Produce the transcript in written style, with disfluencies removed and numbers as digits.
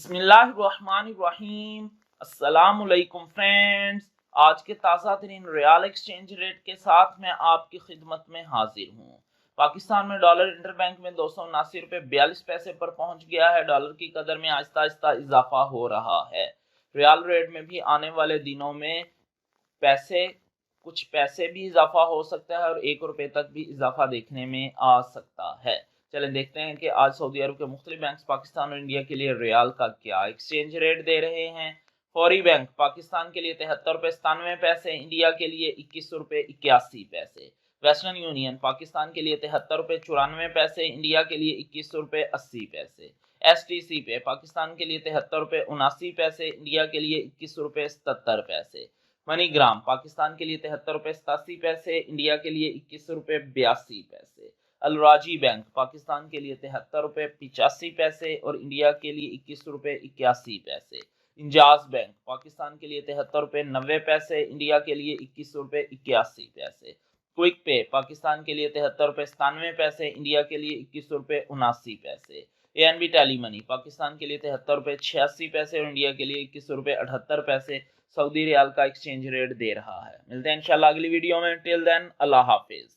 बिस्मिल्लाहिर्रहमानिर्रहीम। अस्सलामुअलैकुम फ्रेंड्स, आज के ताज़ा तरीन रियाल एक्सचेंज रेट के साथ मैं आपकी खिदमत में हाजिर हूँ। पाकिस्तान में डॉलर इंटरबैंक में 279 रुपये 42 पैसे पर पहुंच गया है। डॉलर की कदर में आहिस्ता आहिस्ता इजाफा हो रहा है। रियाल रेट में भी आने वाले दिनों में कुछ पैसे भी इजाफा हो सकता है और 1 रुपये तक भी इजाफा देखने में आ सकता है। चलें देखते हैं कि आज सऊदी अरब के मुख्तलिफ बैंक पाकिस्तान और इंडिया के लिए रियाल का क्या एक्सचेंज रेट दे रहे हैं। फौरी बैंक पाकिस्तान के लिए 73 रुपये 97 पैसे, इंडिया के लिए 21 रुपये 81 पैसे। वेस्टर्न यूनियन पाकिस्तान के लिए 73 रुपये 94 पैसे, इंडिया के लिए 21 रुपये 80 पैसे। STC पे पाकिस्तान के लिए 73 रुपये 79 पैसे, इंडिया के लिए 21 रुपये 77 पैसे। मनीग्राम पाकिस्तान के लिए 73 रुपये 87 पैसे, इंडिया के लिए 21 रुपये 82 पैसे। अलराजी बैंक पाकिस्तान के लिए 73 रुपये 85 पैसे और इंडिया के लिए 21 रुपये 81 पैसे। इंजाज बैंक पाकिस्तान के लिए 73 रुपये 90 पैसे, इंडिया के लिए 21 रुपये 81 पैसे। क्विक पे पाकिस्तान के लिए 73 रुपये 97 पैसे, इंडिया के लिए 21 रुपये 79 पैसे। ANB टेली मनी पाकिस्तान के लिए 73 रुपये 86 पैसे और इंडिया के लिए 21 रुपये 78 पैसे सऊदी रियाल का एक्सचेंज रेट दे रहा है। मिलते हैं इंशाल्लाह अगली वीडियो में। टिल देन अल्लाह हाफिज।